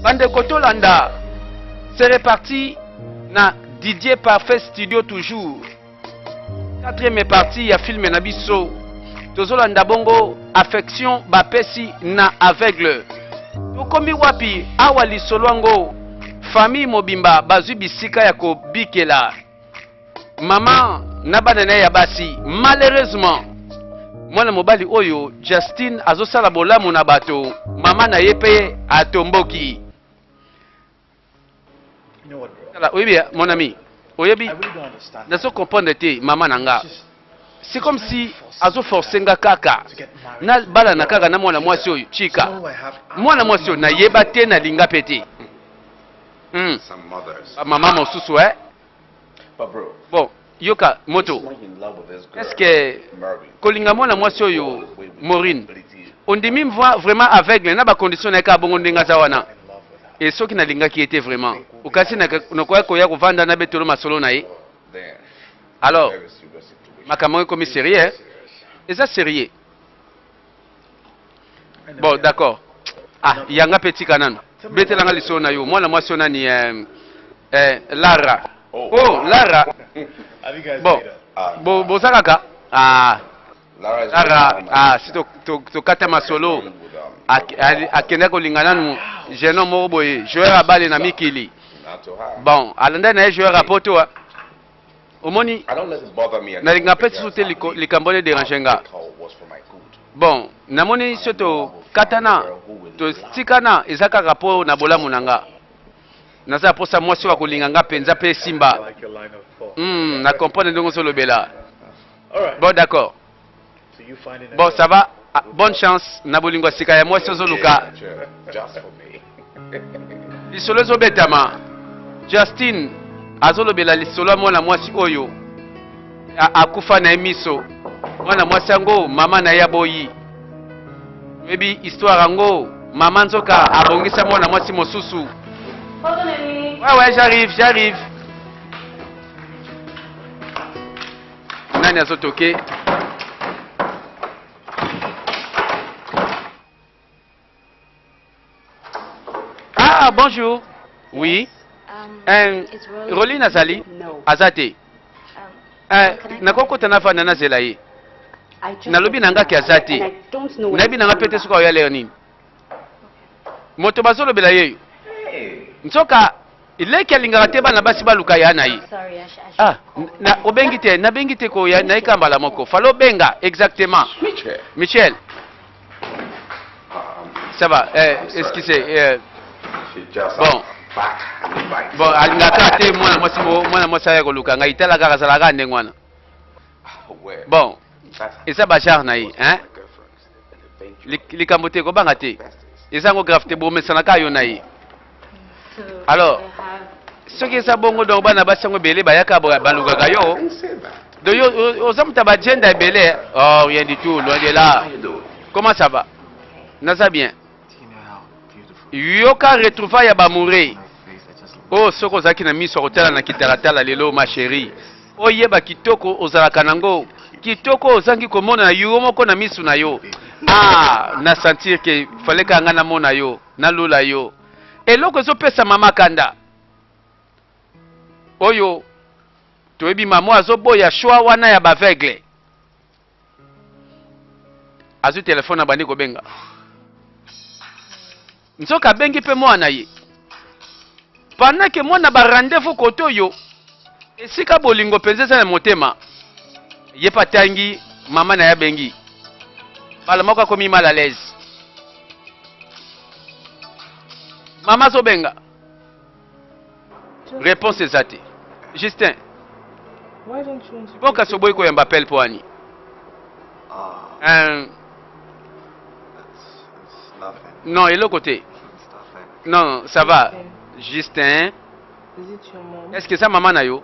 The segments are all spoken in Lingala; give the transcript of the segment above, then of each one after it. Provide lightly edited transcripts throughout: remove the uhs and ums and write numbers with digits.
Bande Kotolanda, c'est reparti na Didier Parfait Studio toujours. Quatrième partie, il y a film Nabiso. Tozolanda bongo, affection, bapesi na aveugle. Tokomi wapi, awali solwango, famille mobimba, bazu bisika ya ko bikela. Maman, nabanene ya basi, malheureusement, mwana mobali oyo, Justin, azosala bolamu na bato, mama na yepe atomboki. You know what, bro? Oui, bien, mon ami. Oyebi, I really don't understand. nazo comprendre te, mama nanga. C'est comme si azo forcenga kaka. Na bala na kaka na mwana mwasi oyo, chika. Mwana mwasi oyo na yeba te na linga pete. Some mothers. Mama mosusu, eh? But bro, Bon, yoka, moto. in love with this girl. Est-ce que Mervyn. kolinga mwana mwasi oyo, Maureen, ondimi mva vraiment aveugle na ba condition na ka bongo ndenga za wana. Et ceux qui na linga qui était vraiment. Ukasi na koya koya kovanda na betolo masolo na ye. Then, Alors, very serious situation. makambo comme sérieux, hein? Et ça sérieux. Bon, d'accord. Ah, yanga petit kanan. Bete langa liso na yo. Mwana mwasi ona ni Lara. Oh, Lara. Have you guys Bon. made up? Bo sakaka. Ah, Lara is Lara. very Ah, si to kata masolo. with, Akenda kolingana nu. Jeune moko boye. Joueur à balle na mikili. not to her. Bon, alanda na joueur à poto. Omoni I don't let it bother me. na linga peti sute likambone déranger nga. Was for my good. Bon, namoni soto katana to stikana ezaka rapport na bolamu nanga. Naza posa mwasi wa kolinga nga penza pe I simba. like your line of thought. Na comprendre ndongo solo bela. Alright. Bon d'accord. So you find it Bon ça va. Ah, bonne chance na bolingo sika ya mwasi ozoluka. Just for me. Lisolo zo betama. Justin azolobela lisolo mwana mwasi oyo. Akufa na emiso. Mwana mwasi yango mama na ya boyi. Maybe histoire yango mama nzoka abongisa mwana mwasi mosusu. Ouais, j'arrive. Nani azotoke? Ah, bonjour. Oui. It's Rolly. Rolly Nazali? No. Azate. Nakokota nafana na zela ye. Nalobi nanga ki azate. And I don't know Nabi nanga pete suka oya leo nini. Moto bazolo bela yeyo. Nsoka ileki alingaka te bana basi baluka ya na ye. Sorry, Ah, na obengi te, na bengi te ko ya na ikambala moko. Falo benga exactement. Michel. Ça va, excusez. She just Bon. back and invite. Bon, alingaka te mwana mwasi ya koluka ngai tala kaka salaka ndengwana. Where? Bon, That's eza bachar na ye, hein? my girlfriends. And eventually, Likambo te kobanga te. Eza ngo grave te bomesana ka yo na ye. Alors, soki eza bongo donc bana basi yango ebele bayaka balukaka yo. I say that. Donc yo oza muta ba gender ebele. Oh, rien du tout, loin de là. How you doing? Comment ça va? Naza bien. Do you know how beautiful Yoka retrouva ya bamoure. my face I just Oh, soko ozalaki na miso kotala na kitalatala lelo ma chérie. Oyeba kitoko ozalaka nango. Kitoko ozangi komona yo moko na miso na yo. Ah, na sentir que fallait ka ngana mona yo, na lula yo. Eloko ezopesa mama kanda. Oyo toyebi mama azoboya choix wana ya baveugle. Azu telefone na bandi kobenga. Nzoka bengi pe mwana ye. Pendant que mwana ba rendez-vous koto yo. Esika bolingo penzesa na motema. Ye patangi mama na ya bengi. Bala moko komi mal à l'aise. Mama zo benga. Réponse exacte. Justin. Why don't you want to Boka so boy ko yamba pel poani. that's nothing. Non, et l'autre côté. It's nothing. Non, ça va. Justin. Is it your mom? Est-ce que ça maman na yo?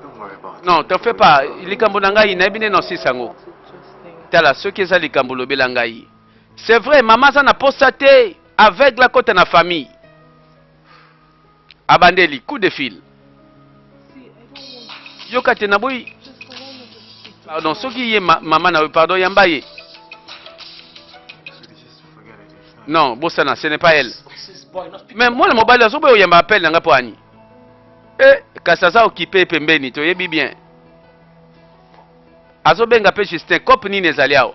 Don't worry about it. Non, t'en fais pas. Likambo na ngai na bine non sisango. About it, just think. Tala ceux qui ça likambo lobela ngai. C'est vrai, maman ça n'a pas saté avec la côte na famille. Abandeli coup de fil. See, I don't want Yoka te na boy. just for one of the people. Pardon, ceux qui y maman na pardon yamba ye. Sweetie, just forget it. It's Non, Bossana, ce n'est pas elle. Mais moi, le mobile, je m'appelle dans la poigne. Eh, Kassaza occupé pembeni, tu es bien. Azo benga pe Justin, cop ni nezaliao.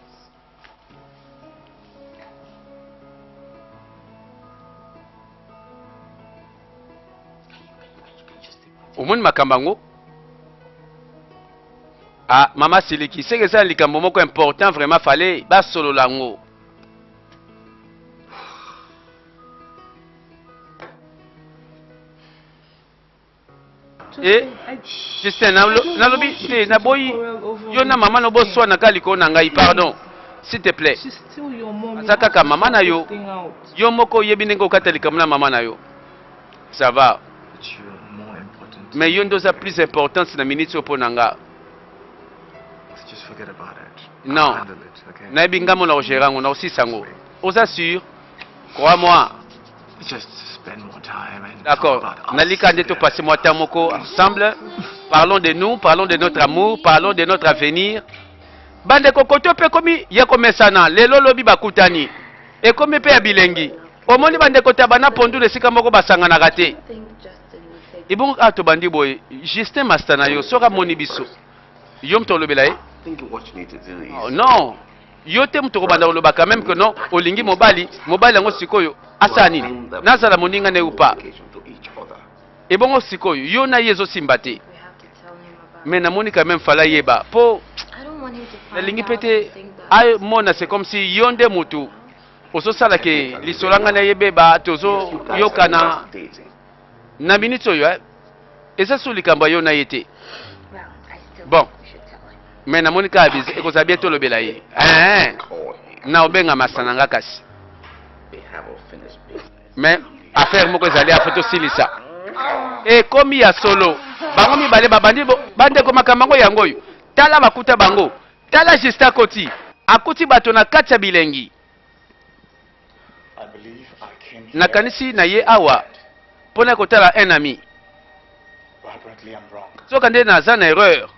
Au monde makambango. Ah, maman Siliki, c'est que ça likambo moko important, vraiment fallait ba solo lango. Eh, Justin, nalobi, na boy, yo na maman no bosso na kaliko na ngai, pardon, s'il te plaît. Asaka maman na yo, yo moko yebi nengo katalika na maman na yo. Ça va. Mais yo ndoza plus importance na minute opo nanga. Just forget about it. Non. Handle it, okay? Na binga mo na ogerango na aussi sango. Osa sûr. Crois-moi. Just spend more time and D'accord. talk about us Nalika ndeto together. passer moi tamoko ensemble. Parlons de nous, parlons de notre amour, parlons de notre avenir. Bande kokoto pe komi ya komesana lelo lobi bakutani. E komi pe ya bilengi. Omoni bande kota bana pondu le sika moko basangana kate. Ibon ato bandi boy, Justin Mastana yo soka moni biso. Yo mto lobela e? I think what you need to do is Oh, non. Yo te mto banda loba quand même que non, olingi mobali yango sikoyo asani. Nazala moninga ne upa. communication to each other. Ebongo sikoyo yo na yezo simbate. Mais na moni quand même fala yeba. Po na lingi pete ay mona c'est comme si yonde mutu. Oso sala ke lisolanga na yebeba tozo yokana Dating. na binito yo. Eza sulikamba yo na yete. Bon. Mais na moni ka abize ekoza bieto lobela ye. Call him. Na obenga masananga kasi. They have a finished business. Mais affaire moko ezali afoto silisa. E komi ya solo. Bango mibale babandi bande ko makambango yango yo. Tala bakuta bango. Tala Justin Koti. Akuti bato na kati ya bilengi. I believe I came here. Nakanisi na ye awa. Pona kotala un ami. But apparently I'm wrong. Soka nde naza na erreur.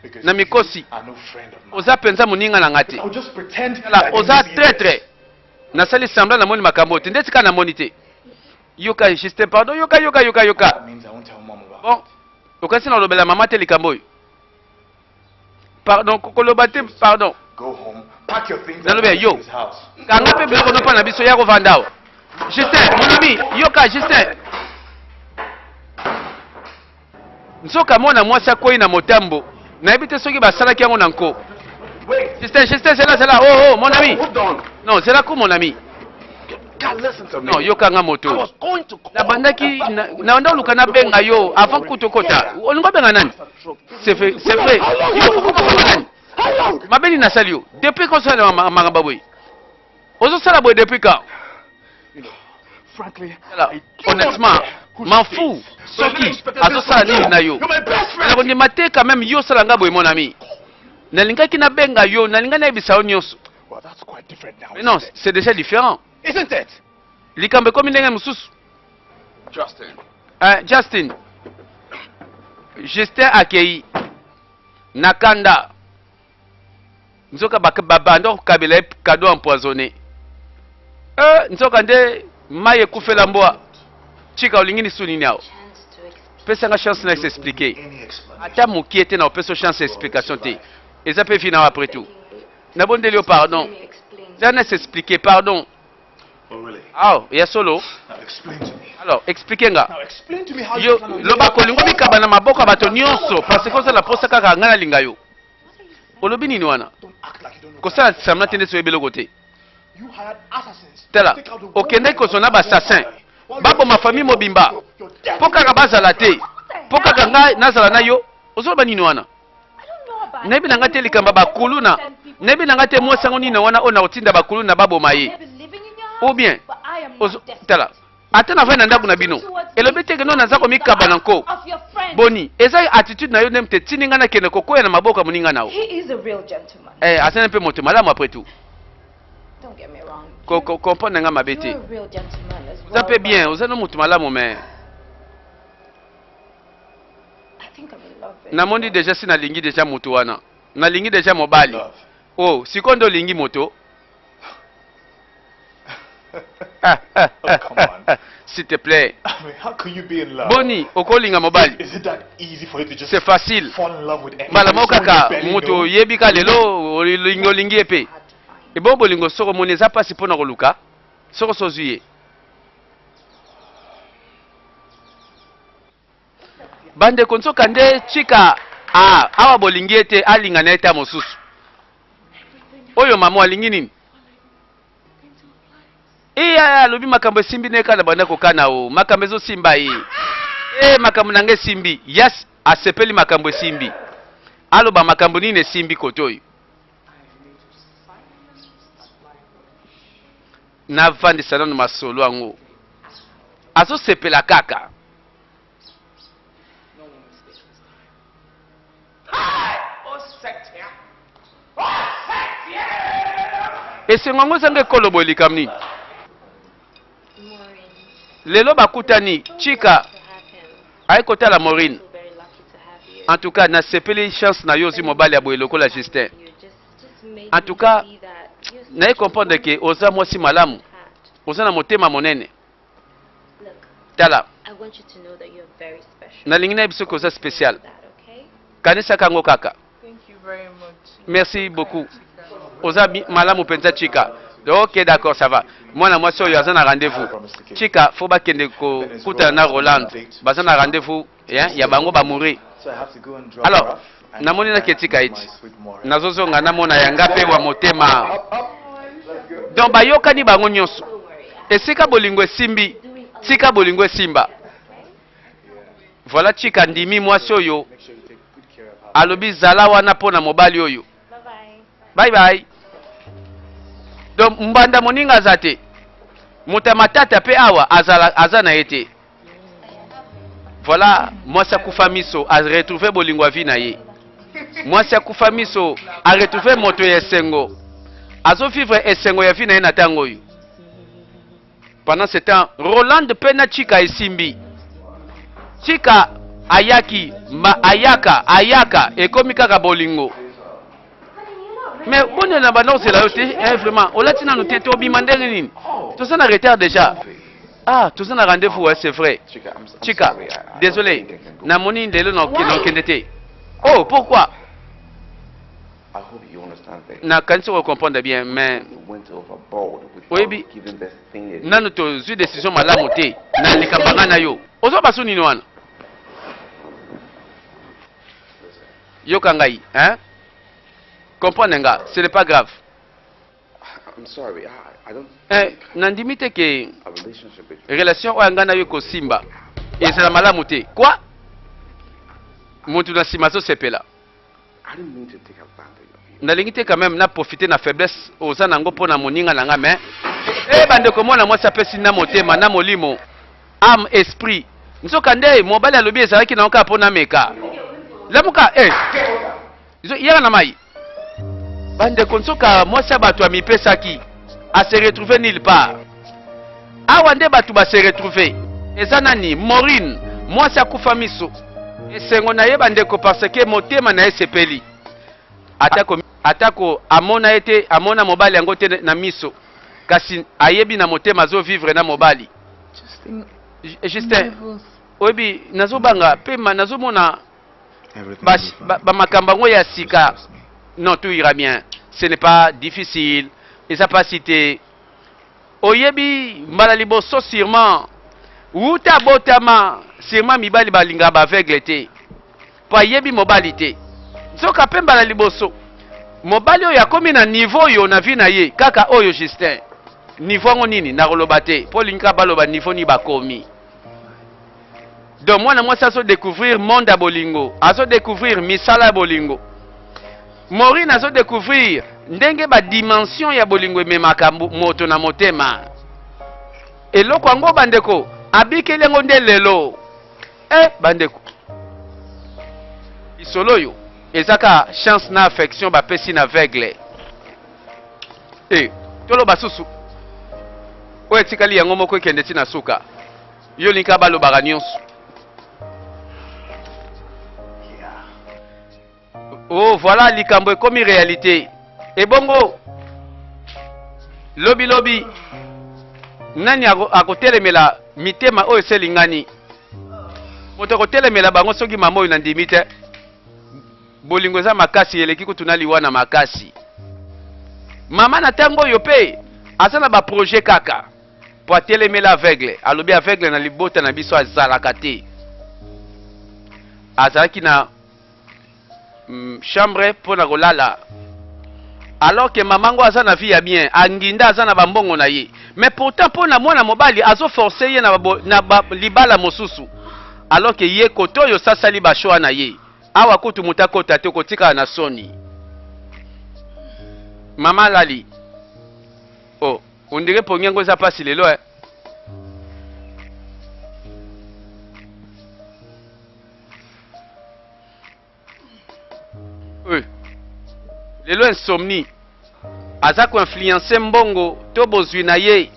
Because Na you mikosi. are no friend of mine. Oza penza moninga na ngati. I'll just pretend Tala that I oza didn't see it. traître. Nasali semblant na moni makambo te. Ndeti ka na moni te. Yoka Justin pardon yoka. That means I won't tell mom about Bon. it. Okasi na lobela mama te likambo yo. Pardon kokoloba te pardon. Go home, pack your things Nalobe, and go yo. to his house. Kanga pe biloko no pa na biso ya kovanda awa. Justin, mon ami, yoka Justin. Nsoka mwana mwasi akwei na motambo. Nayebi te soki basalaki yango na nko. Justin, c'est là. Oh, mon ami. Hold on. Non, c'est là que mon ami. God, listen to me. Non, yoka nga I moto. was going to call. Na bandaki na onda luka na benga yo avant kutokota. Olingo benga nani? C'est vrai. Yo kuko nani? Mabeni na salio. Depuis qu'on sala magamba boy. Ozo sala boy depuis quand? Frankly, Alors, honnêtement, m'en fous. Soki, azo sala nini na yo. you're my best Na friend. konde mate quand même yo sala nga boy mon ami. Nalingaki na benga yo, nalinga na ebisa yo nyonso. Well, that's quite different now. Mais non, isn't it? c'est déjà différent. Isn't it? Likambe komi ndenge mosusu. Justin. Justin. Justin akei. Nakanda. Nzoka babando kabila cadeau empoisonné. Nzoka nde maye kufela mboa. Chika olingini suni nyao. Pesa nga chance na s'expliquer. Any explanation? Ata moki ete na opesa chance d'explication te. Eza pe fina après tout. Na bondeli yo pardon. Zana s'expliquer pardon. Oh, really? Ah, ya solo. Now explain to me. Alors, expliquez nga. Now explain to me how you Yo plan on loba kolingo bikaba na maboko ya bato nyonso parce que osala posa kaka nga na linga yo. Olobi nini wana? Don't act like you don't know. Kosala samla tende so ebeloko te. You hired assassins. Tala, to take out the okende kozona ba assassin. While Babo ma famille mobimba. you're dead. Po kaka bazala te. Po kaka nga nazala na yo. Ozoloba nini wana? Nayebi na nga te likamba bakulu na. Nayebi na nga te mwasango nini wana ona otinda bakulu na babo maye. Ou bien, tala. Ata na vai na ndako na bino. Elobi te keno naza komikaba na nko. Boni, eza attitude na yo nem te tininga na kene kokoya na maboka ya moninga na yo. He is a real gentleman. Asana mpe moto malamu après tout. Don't get me wrong. Comprendre nga mabe te. You're a real gentleman as Oza well. pe bien, but oza no moto malamu mais I think I'm in love with namondi you. déjà si nalingi déjà moto wana. Nalingi déjà mobali. Love. Oh, sikondo lingi moto. come on. S'il te plaît. I mean, how can you be in love? Boni, okolinga mobali. Is it that easy for you to just C'est facile. fall in love with anyone? Mbala moka ka Belly, mutu no? yebika lelo olingi epe. Ebo bolingo soko moneza pasi pona koluka. Soko sozuye. Bande konso kande chika awa bolingi ete alinga na eta mosusu. Oyo mama alingi nini? Iya lobi makambo esimbi neka na banda kokana o makambo ezo simba ye. Makambo nange simbi. Yes, asepeli makambo esimbi. Aloba makambo nini esimbi kotoyo. Na vandi sana no masolo ango. Azo sepela kaka. Esengongo sange koloboli kamni. Lelo bakutani chika ay kotala Maureen. En tout cas, na sepeli chance na yozi mobali ya boyeloko la Justin. En tout cas, na comprendre que oza mwasi malamu. Oza na motema monene. Tala. I want you to know that you're very special. Na lingina biso koza spécial. That, okay? Kanisa kango kaka. Thank you very much. Merci beaucoup. Oza malamu penza chika. Ok, d'accord, ça va. Moi na mwasi oyo aza na rendez-vous. Chika faut bakende ko kuta na Roland. Baza na rendez-vous ya bango ba mourir. So I have to go and drop Alors, her off. And namoni na ketika iti. my sweet Maureen. Nazozonga namona yanga pe wa motema. Donc bayokani bango nyonso. Esika bolingo esimbi, tika bolingo esimba. Voilà chika ndimi mwasi oyo. Alobi zala wana pona mobali oyo. Bye bye. Donc mbanda moninga zate. Mutamatata pe awa azana ete. Voilà, mwasi akufa miso a retrouvé bolingo vi na ye. Mwasi akufa miso a retrouvé moto ya esengo. Azo vivre esengo ya vi na ye na tango oyo. Pendant ce temps, Roland pena chika esimbi. Chika ayaki, ayaka ekomi kaka bolingo. Mais bonne na bana c'est là yote, vraiment. Olatina no teto bimandele nini. Tout ça na retard déjà. Ah, tout ça na rendez-vous, ouais, c'est vrai. Chika, désolé. Namoni ndelo no kendete. Oh, pourquoi? I hope you understand that. Na kanisi ko comprendre bien, mais You went overboard with Oui, bi- giving this thing a nanu to zu décision malamu te na likambanga na yo. Ozo basu nini wana? Yo kangai, hein? Comprendre nga, ce n'est pas grave. I'm sorry, I don't Nandimi te ke a relationship between relation oyo nga na yo kosimba ezala malamu te. Quoi? Mutu na sima sepela. I didn't mean to take advantage of you. Nalingi te quand même na profiter na faiblesse oza nango pona moninga nanga mais bandeko mwana mwasi apesi na motema na molimo âme esprit nzoka nde mobali alobi ezalaki na oka pona meka lamuka yaka na mai bandeko nzoka mwasi ya bato amipesaki a se retrouver nulle part awa nde bato ba se retrouver eza nani Maureen mwasi akufa miso esengo na ye bandeko parce que motema na ye sepeli atako amona ete amona mobali yango te na miso kasi ayebi na motema zo vivre na mobali Justin oyebi nazobanga pe nazomona Everything will be fine. makambo yango ya sika non tout ira bien ce n'est pas difficile eza pasi te oyebi mbala liboso sûrement uta botama sûrement mibali balinga ba aveugle te po ayebi mobali te nzoka pe mbala liboso mobali oyo akomi na niveau oyo na vi na ye kaka oyo Justin niveau yango nini nakoloba te po linga baloba niveau ni bakomi donc mwana mwasi azo découvrir monde ya bolingo azo découvrir misala ya bolingo Maureen azo découvrir ndenge badimension ya bolingo ememaka moto na motema eloko yango bandeko abikeli yango nde lelo bandeko lisolo oyo ezaka chance na affection bapesi na aveugle toloba susu oyo etikali yango moko ekende ti na suka yo linka balobaka nyonso oh voilà likambo ekomi réalité ebongo lobi nani akotelemela mitema oyo eselingani moto akotelemela bango soki mama oyo nandimi te bolingo eza makasi eleki kutuna liwana makasi mama na ntango oyo mpe aza na baprojet kaka po atelemela aveugle alobi aveugle na libota na biso azalaka te azalaki na chambre mpo na kolala alors que mamango aza na vie ya bien anginda aza na bambongo na ye mais pourtant mpo na mwana mobali azoforce ye na libala mosusu alors que ye kote oyo sasali bashoa na ye awa kutu mutu akota te kotikala na soni mama lali oh ondire pongi yango eza pasi lelo lelo insomnie aza koinfluence mbongo to bozwi na ye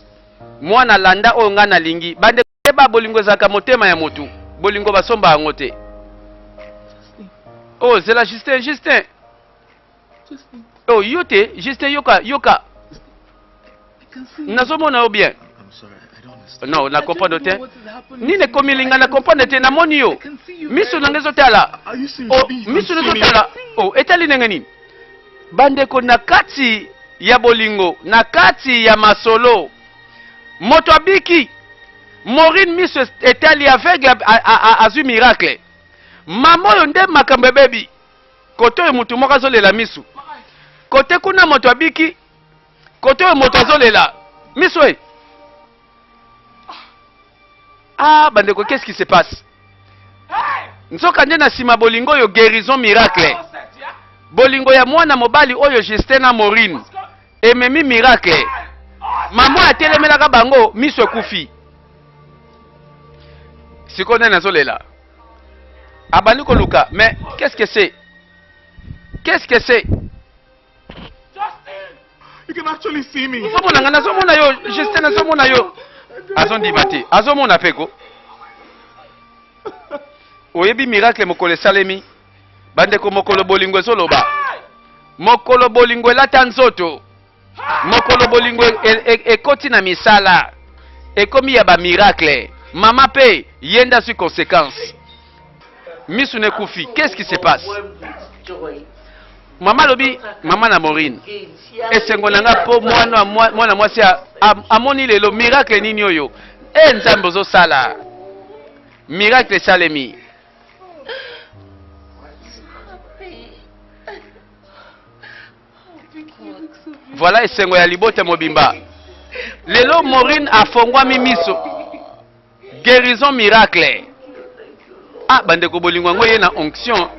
mwana landa oyo nga nalingi bande ba bolingo ezalaka motema ya motu bolingo basomba yango te oh zela Justin oh yo te Justin yoka nazomona yo bien non na comprendre te nini komilinga na comprendre te namoni yo miso nange ezotala oh miso ezotala oh etali ndenge nini bandeko na kati ya bolingo na kati ya masolo moto abiki Maureen miso etali aveugle azwi miracle mama oyo nde makambo ebebi kote oyo mutu moko azolela miso kote kuna moto abiki kote oyo moto azolela miso e ah bandeko qu'est-ce qui se passe nzoka nde na nsima bolingo oyo guérison miracle bolingo ya mwana mobali oyo Justin na Maureen ememi miracle mama atelemelaka bango miso ekufi siko nde nazolela abandi koluka mais qu'est-ce que c'est You can actually see me. nazomona yo Justin nazomona yo azondima te azomona peko oyebi miracle mokolo esalemi bandeko mokolo bolingo ezoloba mokolo bolingo elata nzoto mokolo bolingo ekoti na misala ekomi ya bamiracle mama pe yenda sur conséquence misu nekufi qu'est-ce qui se passe mama lobi mama na Maureen esengo nanga po mwana mwasi amoni lelo miracle nini oyo nzambe ozosala miracle esalemi voilà esengo ya libota mobimba lelo Maureen afongwami miso guérison miracle ah bandeko bolingo yango ye na onction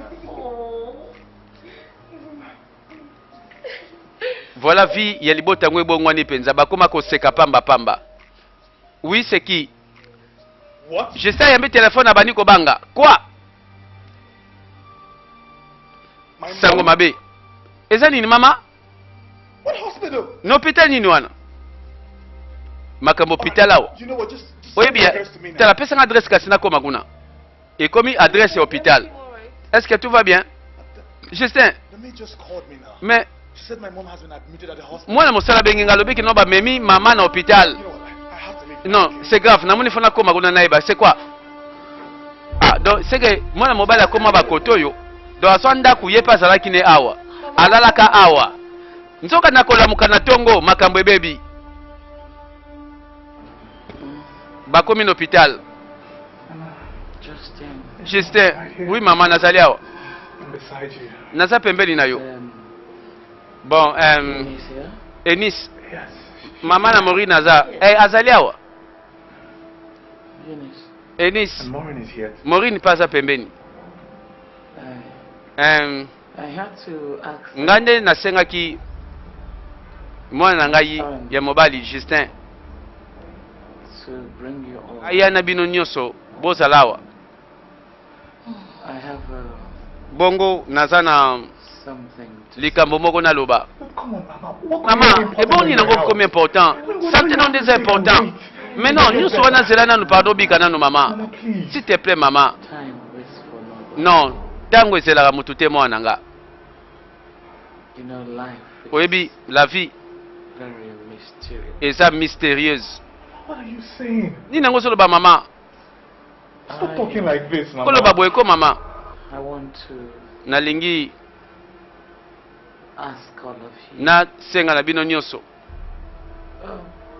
voilà vie ya libota yango ebongwani mpenza bakoma koseka pamba oui c'est qui je sais yambi telefone abandi kobanga quoi sango mabe eza nini mama What hospital? no hôpital nini wana makambo hôpital awa You know what? Just oyebi send the address to me now. tala pesa adresse kasi nakoma kuna ekomi adresse ya hôpital est-ce que tout va bien Justin The maid just called me now. mais She said my mom has been admitted at the hospital. mwana mosala benginga alobiki no bamemi mama na hôpital You know what? I have to leave. non c'est grave namoni fona koma kuna nayeba c'est quoi ah donc c'est que mwana mobali akoma bakoto oyo donc aso ndako ye mpe azalaki ne awa alalaka awa nzoka nakolamuka na tongo makambo ebebi bakomi na hôpital Justin oui mama nazali awa I'm beside you. naza pembeni na yo bon Eunice Yes. mama na Maureen naza azali awa Eunice And Maureen is here. Maureen mpe aza pembeni I had to ask. nga nde nasengaki mwana na ngai ya mobali Justin To bring you all. aya na bino nyonso bozala awa I have bongo naza na something. likambo moko naloba Come on, Mama. What mama eboni nango komi important sante nano ndeza important mais non nyonso wana zela nanu pardon bika nanu mama Mama, please. s'il te plaît mama Time waits for nobody. non ntango ezelaka motu te mwana na nga You know, life is oyebi la vie very mysterious. eza mystérieuse What are you saying? Ni nango solo ba mama. Stop talking like this, Mama. Kolo ba boy ko mama. I want to Nalingi ask all of you. na senga na bino nyonso.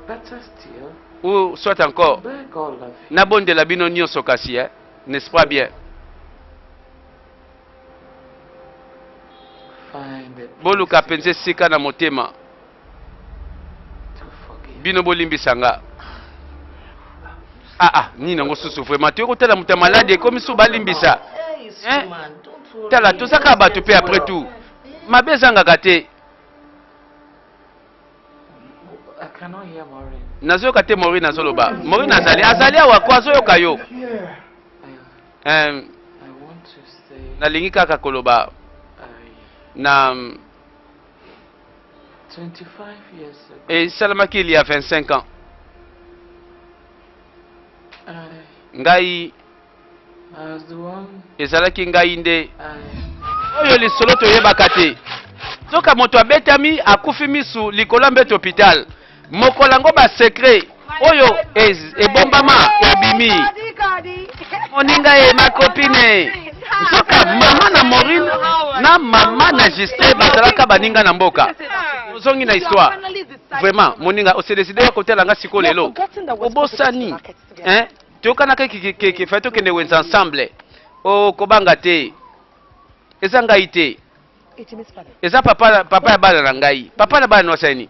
Better still, Ou soit encore beg all of you. na bonde la bino nyonso kasi n'est-ce pas bien? Find it Boluka penze sika na motema. to forgive. Bino bolimbisanga. Ni nango susu vraiment tu ko tala muta malade comme sou balimbisa. Hein? Tala tout ça ka batu pe après tout. Mabezanga gate. I cannot hear Maureen. Nazo kate mori nazoloba. Mori nazali azali wa kwazo yo kayo. Yeah. I want to say Nalingi kaka koloba na 25 years ago. et salamaki il y a 25 ans. I Ngai was the one. ezalaki ngai nde I oyo lisolo toyebaka te. Soka moto abetami akufi misu likolo mbeto hôpital. Mokolango ba secret oyo ebombama ebimi. Moninga e ma copine. Soka mama na Maureen na mama na Justin bazalaka baninga na mboka. Ozongi na histoire. Vraiment moninga o se décider ko telanga siko lelo. Obosani. Hein? Tokana ke fato kende wenza ensemble. O kobanga te. Eza ngai te. Eza papa ya bana na ngai. Papa na bana no sani.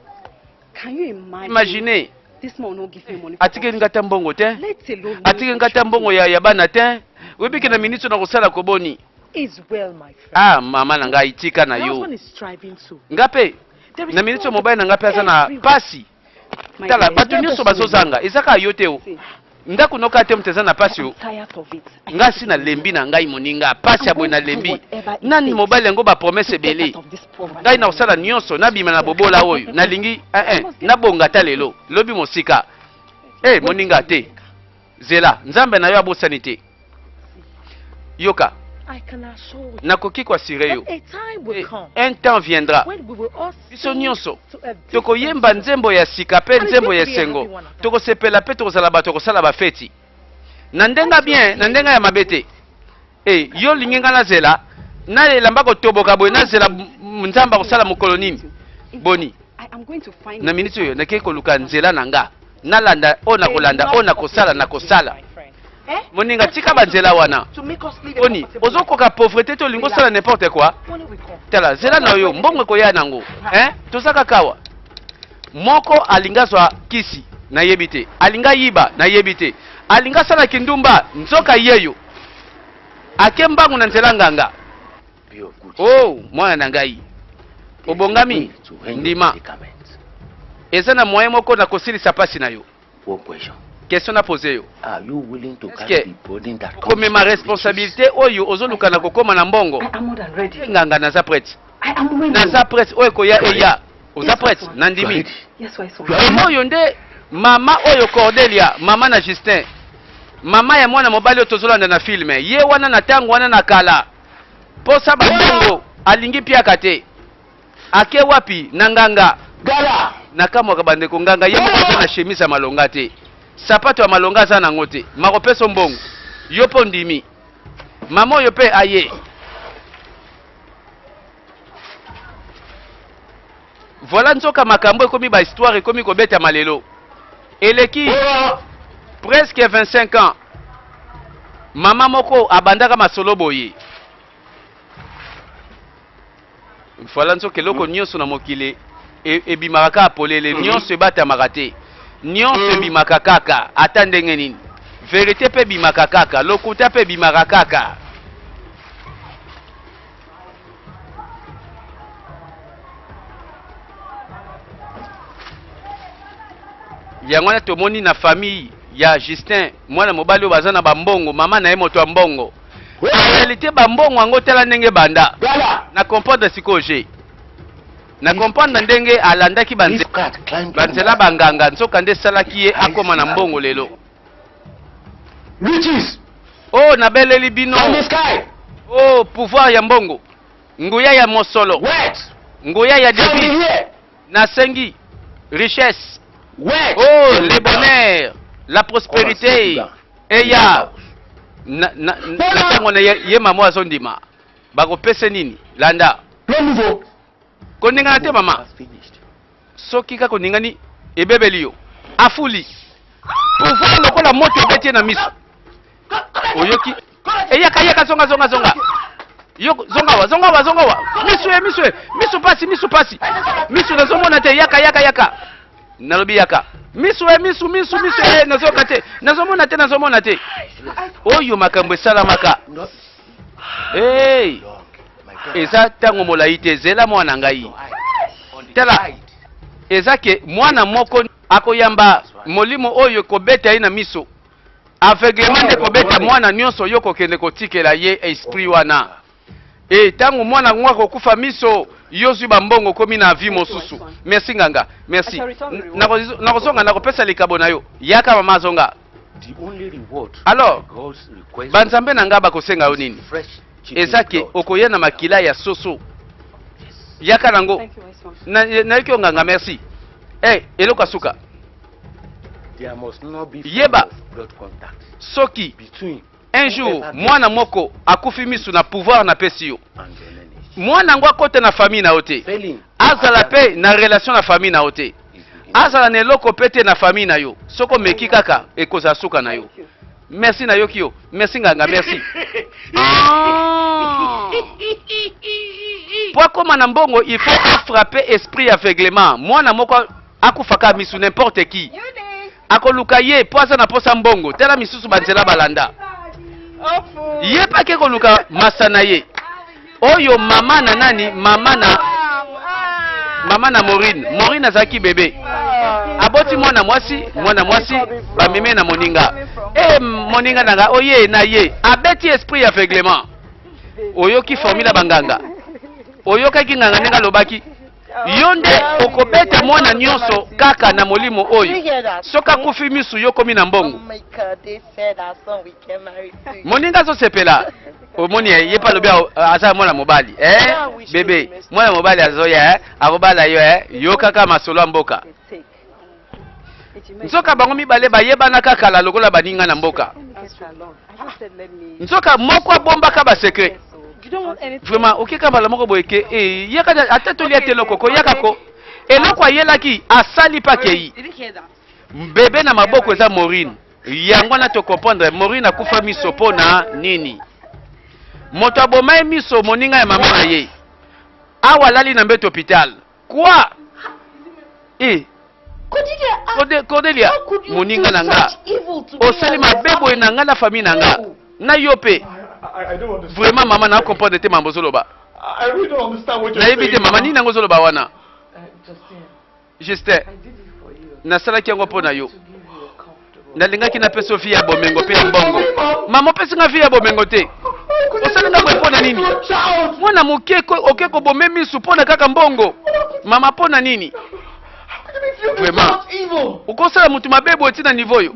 Can you imagine? Imaginez. This man no give me money. Atike ngata mbongo te. Let alone. Atike ngata mbongo ya bana te. Webiki na ministre na kosala koboni. Is well, my friend. Mama na ngai tika na That yo. one is striving to. Ngape na ministre mobile na ngape aza na pasi. My Tala friend, batu let nyonso us bazozanga. Ezaka yo te o. see. Ndako noka te mteza na pasi I'm o. tired of it. Ngasi na lembi na ngai moninga. Pasi abwe na lembi. Nani mobile yango ba promesse ebele. Ngai na osala nyonso na bima na bobola oyo. Nalingi na bonga ta lelo. Lobi mosika. Moninga te. Zela, nzambe na yo abosani te. Yoka, I can assure you nakoki kwa sire yo. that a time will come Un temps viendra. when we will all Biso sing nyonso. to a Tokoyemba different nzembo ya sika pe nzembo ya sengo. Tokosepela pe tokozala bato kosala ba feti. Na ndenga bien, na ndenga ya mabete. Yo lingenga na zela, na elamba ko toboka boy na zela nzamba kosala mokolo nini. Boni. I am going to find Na minute yo nakei koluka nzela nanga. Nalanda ona kolanda ona kosala na kosala. my friend. Moninga tika banzela wana. To make us live a Boni, comfortable ozokoka pauvreté to lingo sala n'importe quoi. life. Money will come. Tala zela na yo mbongo koya nango. Tosaka kawa. Moko alingazwa kisi na yebite. Alinga yiba na yebite. Alinga sala kindumba nzoka yeyo. Akembangu na nzela nganga. Mwana na ngai. Obongami ndima. Eza na moyen moko na kosilisa pasi na yo. Question na poser yo. Are you willing to Est-ce carry que the burden that comme comes ma with responsabilité oyo ozoluka na kokoma na mbongo. I am more than ready. Nganga naza prête. I am ready. Naza prête oyo koya eya. Oza prête nandimi. Yes, why so? Oyo nde mama oyo Cordelia, mama na Justin. Mama ya mwana mobali oyo tozolanda na filme. Ye wana na tango wana na kala. Posa bango alingi piaka te. Ake wapi na nganga. Gala! Nakamwaka bandeko nganga ye moko na chemise ya malonga te. Sapato ya malonga aza nango te. Makopeso mbongo. Yo po ndimi. Mama oyo pe aye. Voilà nzoka makambo ekomi ba histoire ekomi kobeta malelo. Eleki presque 25 ans. Mama moko abandaka masolo boye. Voilà nzoka eloko nyonso na mokili ebimaka kaka polele nyonso ebatamaka te. Nyonso ebimaka kaka ata ndenge nini. Vérité pe ebimaka kaka, lokuta pe ebimaka kaka. Yango wana tomoni na famille ya Justin, mwana mobali oyo baza na bambongo, mama na ye moto ya mbongo. En réalité bambongo yango tala ndenge banda. Na comprendre sikoyo je. Na comprendre ndenge alandaki banzela banganga nzoka nde salaki ye akoma na mbongo lelo. Riches! Oh nabeleli bino. From the sky! Oh pouvoir ya mbongo. Nguya ya mosolo. Wet! Nguya ya From debi. the air! Nasengi richesse Ouais. Oh, le bonheur, la prospérité. Et ya na tango na ye mama azondima. Bako pese nini? Landa. Le nouveau. Koninga te mama. Soki ka koningani ebebeli yo. Afuli. Pouvoir lokola moto ebeti na miso. Oyoki. Eyaka zonga. Yo zonga. Misu pasi. Misu nazomona te yaka. Nalobi yaka. Misu nazomona te. Oyo makambo esalamaka. Hey. Eza tango molai te zela mwana ngai. Tala. Eza ke mwana moko akoyamba molimo oyo kobeta ina miso. Aveuglement de kobeta mwana nyonso yo kokende kotikela ye esprit wana. Tango mwana ngwa kufa miso yozu bambongo komi na vie mosusu. Merci nganga. Merci. Nakozonga nakopesa likabo na yo. Yaka mama zonga. Alors, banzambe nanga bakosenga yo nini? Ezake okoya na makila ya soso. Yaka nango. Na yoko nganga merci. Eloko suka. There must not be Yeba. blood contact Soki between un jour mwana moko akufi misu na pouvoir na pesi yo. and the lineage. Mwana ngwa kote na famille na ote. Failing. Azala pe na relation na famille na ote. Azala na eloko pete na famille na yo. Soko meki kaka ekoza suka na yo. Merci na yo kio. Merci nganga merci. Pour comme na mbongo il faut frapper esprit aveuglement. Mwana moko akufaka misu n'importe qui. Akoluka ye poza na posa mbongo. Tela misusu banzela balanda. Ye pa ke koluka masana ye. Oyo mama na nani? Mama na Maureen azaki bébé. Aboti mwana mwasi ba meme na moninga. Moninga nanga oye na ye. Abeti esprit aveuglement. Oyo ki formula banganga. Oyo kaki nganga nenga lobaki. Yonde okobeta mwana nyonso kaka na molimo oyo. Soka kufi misu yo komi na mbongo. Moninga zo sepela. Omoni ye pa lobi asa mwana mobali. Bébé, mwana mobali azoya akobala yo yo kaka masolo mboka. Nsoka bango mibale bayebana kaka la lokola baninga na mboka. Nsoka moko bomba ka ba secret. Vraiment okeka bala moko boyeke yaka atatoli ateloko ko yaka ko eloko ayelaki asali pakei bébé na maboko eza Maureen yango na to comprendre Maureen akufa miso pona nini moto aboma miso moninga ya mama na ye awa lali na mbeto hôpital quoi Cordelia moninga nanga osali mabebo enanga na famille nanga na yope. Vraiment maman na comprendre te mambo zoloba. I really don't understand what you're Na ebite saying. mama ni nango zoloba wana. Juste. I did it for you. Na sala ki yango pona yo. To give you a comfortable. Na linga ki na peso fi ya bomengo pe mbongo. Mama pesi nga fi ya bomengo te. Osala nga pona nini? Mwana muke ko okeko bomemi su pona kaka mbongo. Mama pona nini? Vraiment. Ukosala mutu mabebo etina niveau yo.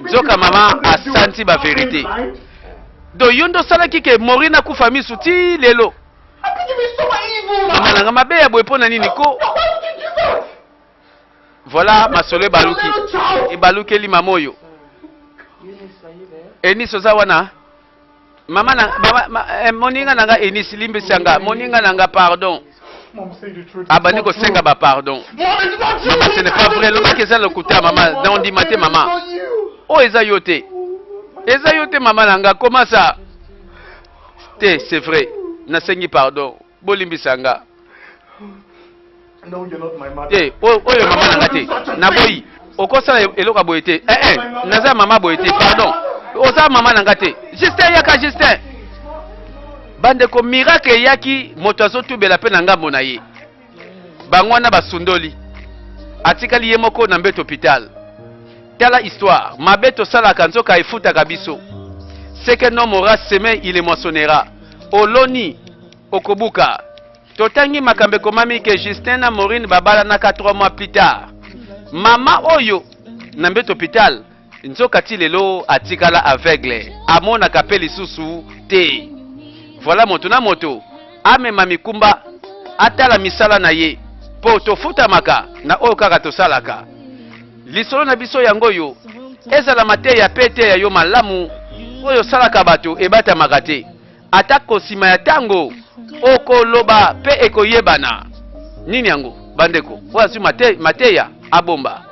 Zoka mama asanti ba vérité. Do yondo sala kike Maureen akufa misu ti lelo. Mama nanga mabe ya boye pona nini ko? Voilà masolo baluki. E baluki li mamoyo. Enis oza wana. Mama na moninga nanga Enis limbe sanga. Moninga nanga pardon. Abani ko senga ba pardon. Maman ce n'est pas vrai. Le mec est le côté maman. Dans dit maté maman. Oh eza yote. Eza yote maman nanga comment ça? Te c'est vrai. Na sengi pardon. Bolimbi sanga. No, you're not my mother. Te oyo maman nanga te. Na boyi. Okosa eloka boyete. Naza maman boyete. Pardon. Oza maman nanga te. Justin yaka Justin. Bande ko miracle yaki moto azotubela pe na ngambo na ye. Bangwana basundoli. Atikali ye moko na mbeto hôpital. Tala histoire, mabeto sala kanzoka efuta kabiso. C'est que non mora semaine il moissonnera. Oloni okobuka. Totangi makambe komami que Justin na Maureen babala naka 3 mois plus tard. Mama oyo na mbeto hôpital nzoka ti lelo atikala aveugle. Amona kapeli susu te. Voilà moto na moto. Amema mikumba atala misala na ye. po tofutamaka na oyo kaka tosalaka. Lisolo na biso yango yo ezala mateya pete ya yo malamu oyo salaka bato ebatamaka te. Atako sima ya tango okoloba pe ekoyebana. Nini yango bandeko? Oyo mateya abomba.